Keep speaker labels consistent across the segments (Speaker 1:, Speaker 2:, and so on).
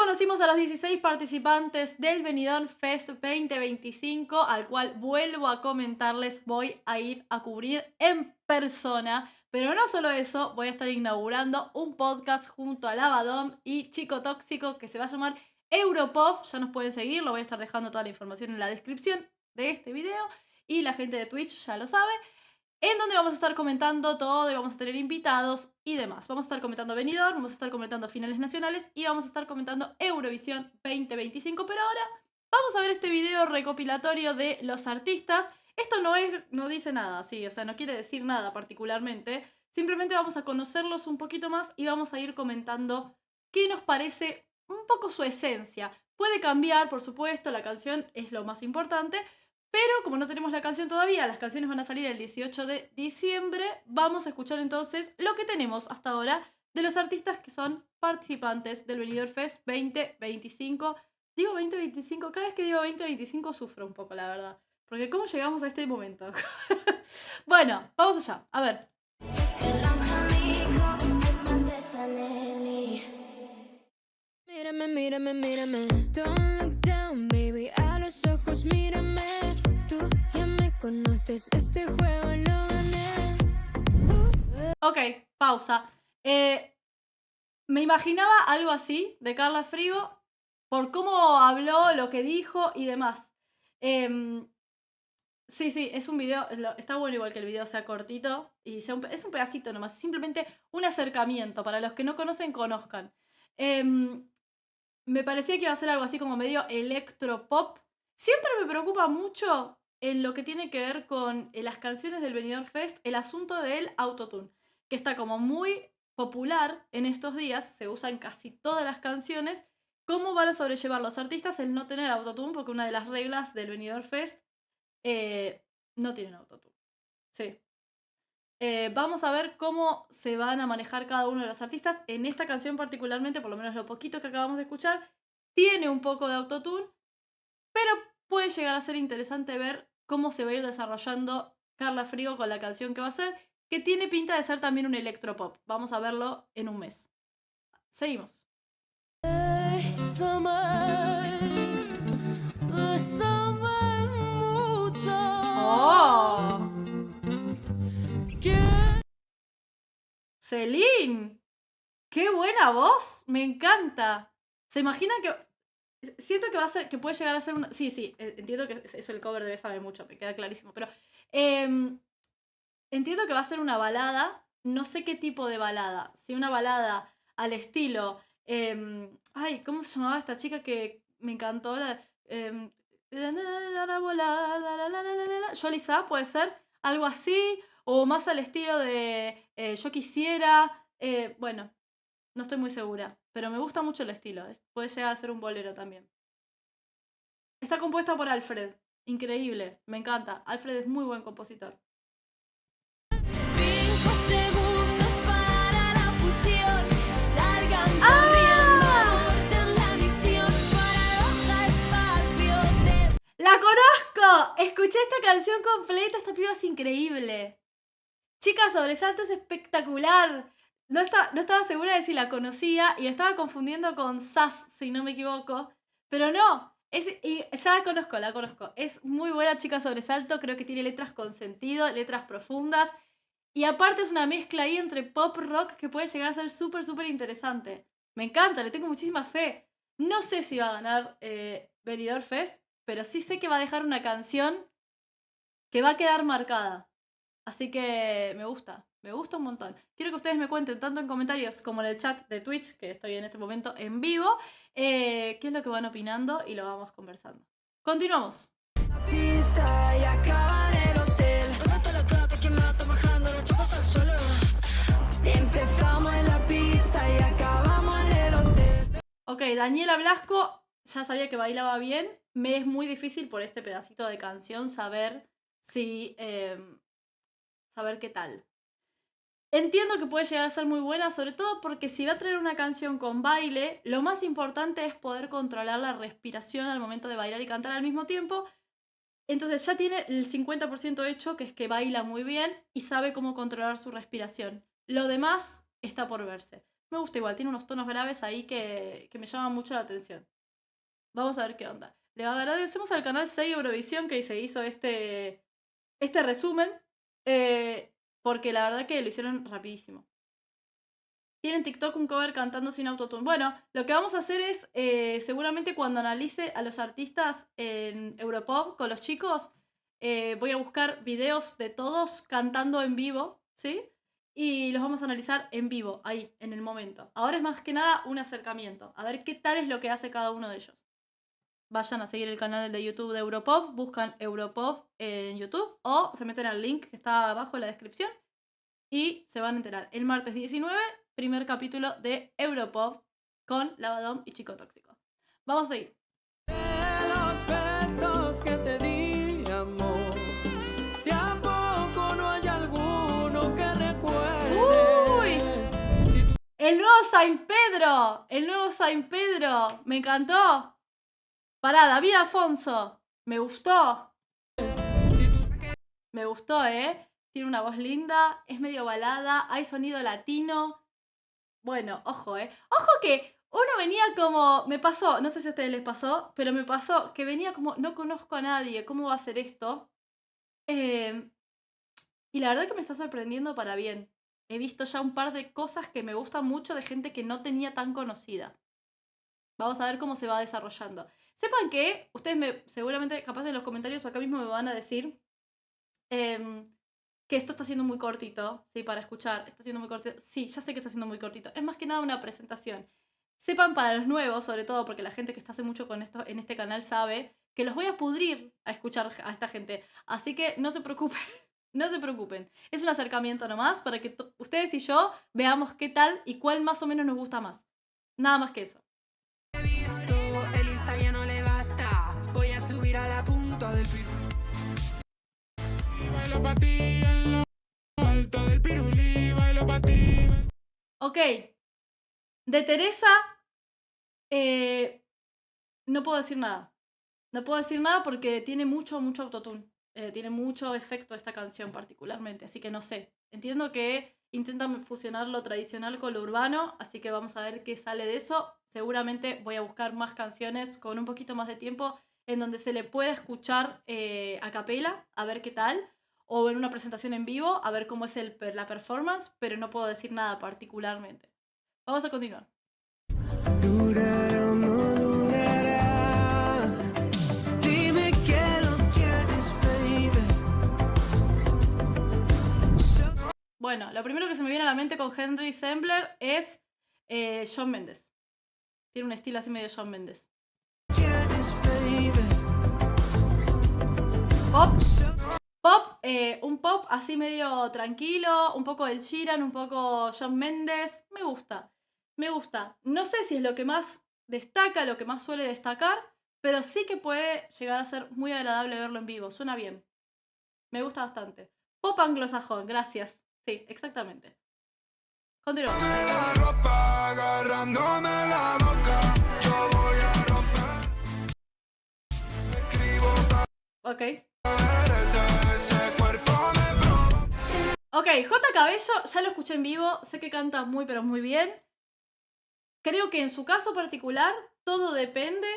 Speaker 1: conocimos a los 16 participantes del Benidorm Fest 2025, al cual vuelvo a comentarles, voy a ir a cubrir en persona. Pero no solo eso, voy a estar inaugurando un podcast junto a Lavadom y Chico Tóxico que se va a llamar Europop. Ya nos pueden seguir, lo voy a estar dejando toda la información en la descripción de este video. Y la gente de Twitch ya lo sabe. En donde vamos a estar comentando todo y vamos a tener invitados y demás. Vamos a estar comentando Benidorm, vamos a estar comentando finales nacionales y vamos a estar comentando Eurovisión 2025. Pero ahora vamos a ver este video recopilatorio de los artistas. Esto no dice nada, sí, o sea, no quiere decir nada particularmente. Simplemente vamos a conocerlos un poquito más y vamos a ir comentando qué nos parece un poco su esencia. Puede cambiar, por supuesto, la canción es lo más importante. Pero como no tenemos la canción todavía, las canciones van a salir el 18 de diciembre, vamos a escuchar entonces lo que tenemos hasta ahora de los artistas que son participantes del Benidorm Fest 2025. Digo 2025, cada vez que digo 2025 sufro un poco, la verdad. Porque ¿cómo llegamos a este momento? Bueno, vamos allá, a ver.
Speaker 2: Mírame, mírame, mírame. Don't look down, baby. A los ojos, mírame. Tú ya me conoces, este juego lo gané.
Speaker 1: Ok, pausa. Me imaginaba algo así de Carla Frigo por cómo habló, lo que dijo y demás. Sí, es un video, está bueno igual que el video sea cortito y sea es un pedacito nomás, simplemente un acercamiento, para los que no conocen, conozcan. Me parecía que iba a ser algo así como medio electropop. Siempre me preocupa mucho en lo que tiene que ver con las canciones del Benidorm Fest, el asunto del autotune, que está como muy popular en estos días, se usa en casi todas las canciones. ¿Cómo van a sobrellevar los artistas el no tener autotune? Porque una de las reglas del Benidorm Fest no tienen autotune. Sí. Vamos a ver cómo se van a manejar cada uno de los artistas. En esta canción particularmente, por lo menos lo poquito que acabamos de escuchar, tiene un poco de autotune, pero puede llegar a ser interesante ver cómo se va a ir desarrollando Carla Frigo con la canción que va a ser, que tiene pinta de ser también un electropop. Vamos a verlo en un mes. Seguimos. ¡Oh! ¡Celine! ¡Qué buena voz! Me encanta. ¿Se imagina que siento que va a ser, que puede llegar a ser una... Sí, entiendo que eso el cover debe saber mucho, me queda clarísimo, pero entiendo que va a ser una balada, no sé qué tipo de balada, si una balada al estilo... ay, ¿cómo se llamaba esta chica que me encantó? Yolisa, puede ser, algo así, o más al estilo de Yo Quisiera, bueno, no estoy muy segura, pero me gusta mucho el estilo. Puede llegar a ser un bolero también. Está compuesta por Alfred. Increíble, me encanta. Alfred es muy buen compositor.
Speaker 2: 5 segundos para la fusión. Salgan corriendo, aborten la misión. Paradoja, espacio.
Speaker 1: ¡La conozco! Escuché esta canción completa. Esta piba es increíble. Chica, Sobresalto es espectacular. No estaba segura de si la conocía y la estaba confundiendo con Sass, si no me equivoco. Pero no, y ya la conozco. Es muy buena Chica Sobresalto, creo que tiene letras con sentido, letras profundas. Y aparte es una mezcla ahí entre pop rock que puede llegar a ser súper, súper interesante. Me encanta, le tengo muchísima fe. No sé si va a ganar Benidorm Fest, pero sí sé que va a dejar una canción que va a quedar marcada. Así que me gusta un montón. Quiero que ustedes me cuenten, tanto en comentarios como en el chat de Twitch, que estoy en este momento en vivo, qué es lo que van opinando y lo vamos conversando. Continuamos. Ok, Daniela Blasco, ya sabía que bailaba bien. Me es muy difícil por este pedacito de canción saber saber qué tal. Entiendo que puede llegar a ser muy buena, sobre todo porque si va a traer una canción con baile, lo más importante es poder controlar la respiración al momento de bailar y cantar al mismo tiempo. Entonces ya tiene el 50% hecho, que es que baila muy bien y sabe cómo controlar su respiración. Lo demás está por verse. Me gusta igual, tiene unos tonos graves ahí que me llaman mucho la atención. Vamos a ver qué onda. Le agradecemos al canal 6 Eurovisión que se hizo este resumen, porque la verdad que lo hicieron rapidísimo. Tienen TikTok un cover cantando sin autotune. Bueno, lo que vamos a hacer es, seguramente cuando analice a los artistas en Europop con los chicos, voy a buscar videos de todos cantando en vivo, ¿sí? Y los vamos a analizar en vivo, ahí, en el momento. Ahora es más que nada un acercamiento, a ver qué tal es lo que hace cada uno de ellos. Vayan a seguir el canal de YouTube de Europop, buscan Europop en YouTube o se meten al link que está abajo en la descripción y se van a enterar. El martes 19, primer capítulo de Europop con Lavadón y Chico Tóxico. Vamos a seguir.
Speaker 3: Los besos que te di, amor, tampoco no hay alguno que recuerde.
Speaker 1: El nuevo Saint Pedro, el nuevo Saint Pedro, me encantó. Pará, David Afonso, me gustó. Me gustó, Tiene una voz linda, es medio balada, hay sonido latino. Bueno, ojo, Ojo que uno venía como... Me pasó, no sé si a ustedes les pasó, pero me pasó que venía como, no conozco a nadie, ¿cómo va a ser esto? Y la verdad que me está sorprendiendo para bien. He visto ya un par de cosas que me gustan mucho de gente que no tenía tan conocida. Vamos a ver cómo se va desarrollando. Sepan que ustedes seguramente, capaz en los comentarios o acá mismo me van a decir que esto está siendo muy cortito, ¿sí? Para escuchar, está siendo muy cortito. Sí, ya sé que está siendo muy cortito. Es más que nada una presentación. Sepan para los nuevos, sobre todo, porque la gente que está hace mucho con esto en este canal sabe que los voy a pudrir a escuchar a esta gente. Así que no se preocupen, no se preocupen. Es un acercamiento nomás para que ustedes y yo veamos qué tal y cuál más o menos nos gusta más. Nada más que eso.
Speaker 2: He visto, el Insta ya no le basta. Voy a subir a la punta del pirulí.
Speaker 3: Bailo pa' ti en lo alto del pirulí, bailo pa' ti.
Speaker 1: Ok. De Teresa, no puedo decir nada. No puedo decir nada porque tiene mucho autotune. Tiene mucho efecto esta canción particularmente, así que no sé. Entiendo que intentan fusionar lo tradicional con lo urbano, así que vamos a ver qué sale de eso. Seguramente voy a buscar más canciones con un poquito más de tiempo en donde se le pueda escuchar a capela, a ver qué tal, o en una presentación en vivo, a ver cómo es la performance, pero no puedo decir nada particularmente. Vamos a continuar.
Speaker 3: Durará o no durará. Dime que lo quieres, baby.
Speaker 1: Bueno, lo primero que se me viene a la mente con Henry Sembler es Shawn Mendes. Tiene un estilo así medio Shawn Mendes.
Speaker 3: ¿Quieres, baby?
Speaker 1: Pop, un pop así medio tranquilo, un poco Ed Sheeran, un poco Shawn Mendes. Me gusta, me gusta. No sé si es lo que más destaca, lo que más suele destacar, pero sí que puede llegar a ser muy agradable verlo en vivo. Suena bien. Me gusta bastante. Pop anglosajón, gracias. Sí, exactamente. Continuamos.
Speaker 3: La ropa agarrándome la boca, yo voy a romper. Escribo
Speaker 1: Ok.
Speaker 3: para ese cuerpo me provoca.
Speaker 1: Ok, J. Cabello, ya lo escuché en vivo, sé que canta muy pero muy bien. Creo que en su caso particular, todo depende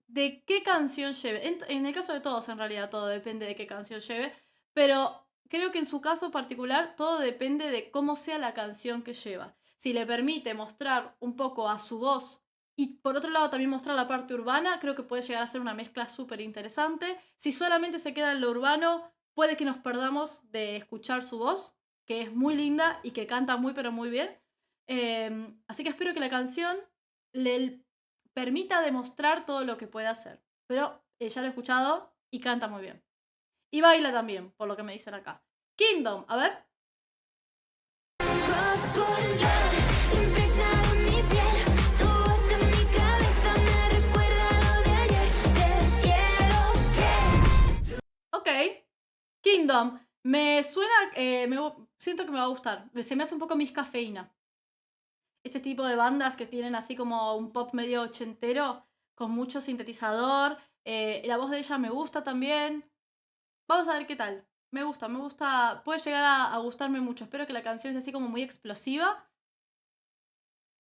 Speaker 1: de qué canción lleve. En el caso de todos, en realidad, todo depende de qué canción lleve. Pero creo que en su caso particular, todo depende de cómo sea la canción que lleva. Si le permite mostrar un poco a su voz y por otro lado también mostrar la parte urbana, creo que puede llegar a ser una mezcla súper interesante. Si solamente se queda en lo urbano, puede que nos perdamos de escuchar su voz, que es muy linda y que canta muy pero muy bien. Así que espero que la canción le permita demostrar todo lo que puede hacer. Pero ya lo he escuchado y canta muy bien. Y baila también, por lo que me dicen acá. Kingdom, a ver. Ok. Kingdom. Me suena, siento que me va a gustar. Se me hace un poco Miss Cafeína. Este tipo de bandas que tienen así como un pop medio ochentero, con mucho sintetizador. La voz de ella me gusta también. Vamos a ver qué tal. Me gusta. Puede llegar a gustarme mucho. Espero que la canción sea así como muy explosiva.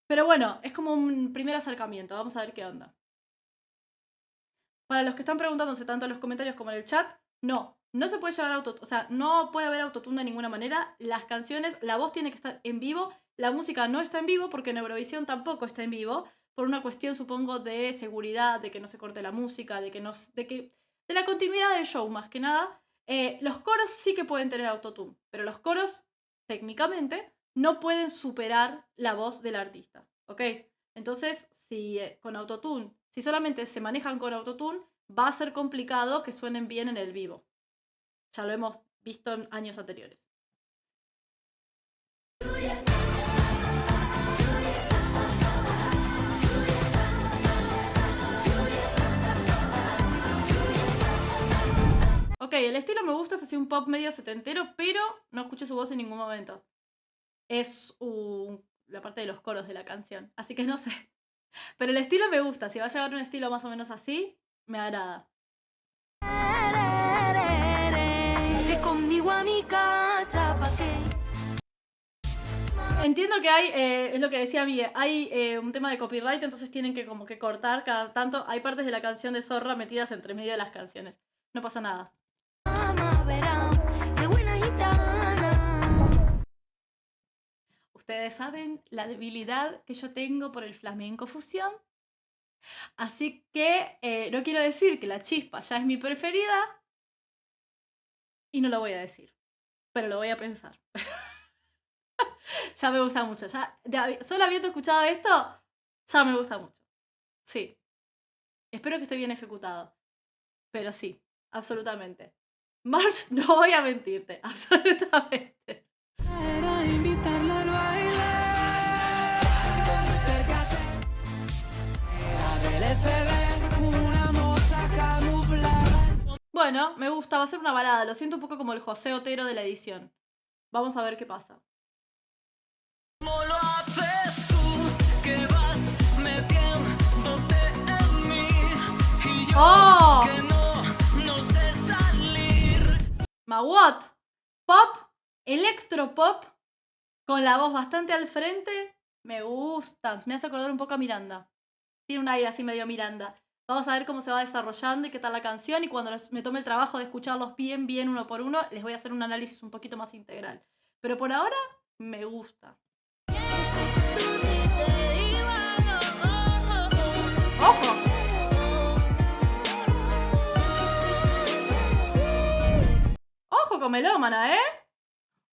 Speaker 1: Pero bueno, es como un primer acercamiento. Vamos a ver qué onda. Para los que están preguntándose tanto en los comentarios como en el chat, no se puede llevar autotune. O sea, no puede haber autotune de ninguna manera. Las canciones, la voz tiene que estar en vivo. La música no está en vivo porque en Eurovisión tampoco está en vivo. Por una cuestión, supongo, de seguridad, de que no se corte la música, de la continuidad del show, más que nada. Los coros sí que pueden tener autotune, pero los coros, técnicamente, no pueden superar la voz del artista, ¿ok? Entonces, si con autotune, si solamente se manejan con autotune, va a ser complicado que suenen bien en el vivo. Ya lo hemos visto en años anteriores. Ok, el estilo me gusta, es así un pop medio setentero, pero no escuché su voz en ningún momento. Es la parte de los coros de la canción, así que no sé. Pero el estilo me gusta, si va a llevar un estilo más o menos así, me agrada.
Speaker 2: Vete conmigo a mi casa, ¿pa' qué?
Speaker 1: Entiendo que hay, es lo que decía Miguel, hay un tema de copyright, entonces tienen que como que cortar cada tanto. Hay partes de la canción de Zorra metidas entre medio de las canciones. No pasa nada.
Speaker 2: Mamá, verá, qué buena gitana.
Speaker 1: Ustedes saben la debilidad que yo tengo por el flamenco fusión. Así que no quiero decir que la chispa ya es mi preferida. Y no lo voy a decir. Pero lo voy a pensar. Ya me gusta mucho. Solo habiendo escuchado esto, ya me gusta mucho. Sí. Espero que esté bien ejecutado. Pero sí, absolutamente. Marsh, no voy a mentirte. Absolutamente.
Speaker 3: Era invitarla al baile. Era del FB, una moza camuflada.
Speaker 1: Bueno, me gusta. Va a ser una balada. Lo siento un poco como el José Otero de la edición. Vamos a ver qué pasa.
Speaker 3: ¿Cómo lo haces tú? Que vas metiéndote en mí. Y yo
Speaker 1: ¡Oh!
Speaker 3: que no sé salir.
Speaker 1: Mawot. Pop, electropop, con la voz bastante al frente. Me gusta. Me hace acordar un poco a Miranda. Tiene un aire así medio Miranda. Vamos a ver cómo se va desarrollando y qué tal la canción. Y cuando me tome el trabajo de escucharlos bien uno por uno, les voy a hacer un análisis un poquito más integral. Pero por ahora, me gusta. ¡Ojo! ¡Ojo con Melómana,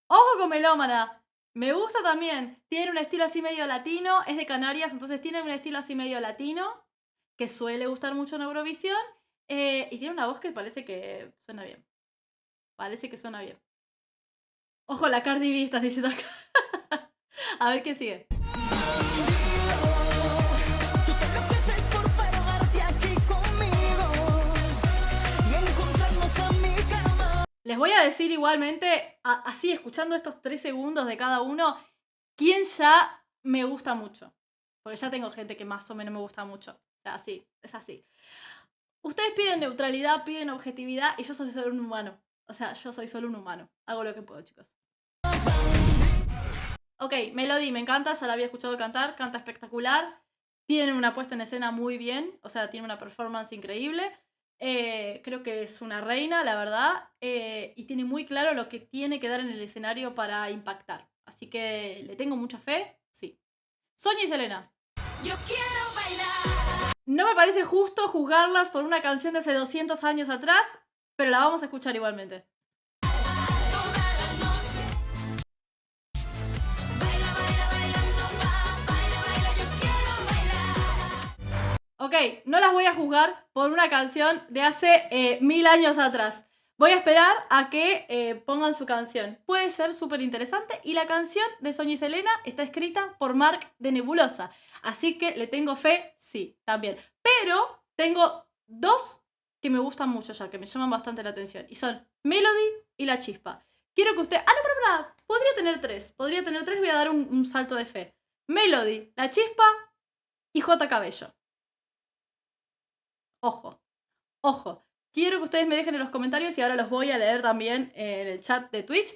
Speaker 1: ¡Ojo con Melómana! Me gusta también. Tiene un estilo así medio latino. Es de Canarias, entonces tiene un estilo así medio latino. Que suele gustar mucho en Eurovisión. Y tiene una voz que parece que suena bien. Parece que suena bien. Ojo, la Cardi B estás diciendo acá. A ver qué sigue.
Speaker 2: Tú te enloqueces por pararte aquí conmigo y encontrarnos a mi cama.
Speaker 1: Les voy a decir igualmente, así escuchando estos 3 segundos de cada uno, quién ya me gusta mucho. Porque ya tengo gente que más o menos me gusta mucho. O sea, así, es así. Ustedes piden neutralidad, piden objetividad y yo soy solo un humano. O sea, yo soy solo un humano. Hago lo que puedo, chicos. Ok, Melody me encanta, ya la había escuchado cantar, canta espectacular. Tiene una puesta en escena muy bien, o sea, tiene una performance increíble. Creo que es una reina, la verdad. Y tiene muy claro lo que tiene que dar en el escenario para impactar. Así que le tengo mucha fe, sí. Sonia y Selena.
Speaker 2: Yo quiero bailar.
Speaker 1: No me parece justo juzgarlas por una canción de hace 200 años atrás, pero la vamos a escuchar igualmente. Ok, no las voy a juzgar por una canción de hace 1000 años atrás. Voy a esperar a que pongan su canción. Puede ser súper interesante. Y la canción de Sonia y Selena está escrita por Mark de Nebulosa. Así que le tengo fe, sí, también. Pero tengo 2 que me gustan mucho ya, que me llaman bastante la atención. Y son Melody y La Chispa. Quiero que usted... no. Podría tener 3. Voy a dar un salto de fe. Melody, La Chispa y J. Cabello. Ojo, ojo. Quiero que ustedes me dejen en los comentarios y ahora los voy a leer también en el chat de Twitch.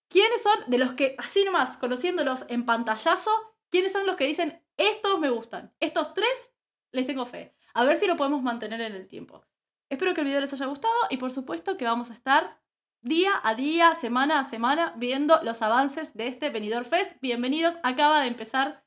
Speaker 1: ¿Quiénes son de los que, así nomás, conociéndolos en pantallazo, quiénes son los que dicen estos me gustan. Estos 3 les tengo fe. A ver si lo podemos mantener en el tiempo. Espero que el video les haya gustado y por supuesto que vamos a estar día a día, semana a semana, viendo los avances de este Benidorm Fest. Bienvenidos, acaba de empezar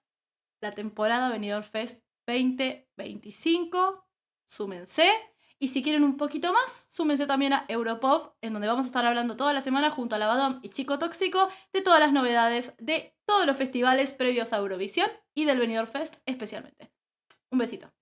Speaker 1: la temporada Benidorm Fest 2025. Súmense. Y si quieren un poquito más, súmense también a Europop, en donde vamos a estar hablando toda la semana junto a Lavadom y Chico Tóxico de todas las novedades de todos los festivales previos a Eurovisión y del Benidorm Fest especialmente. Un besito.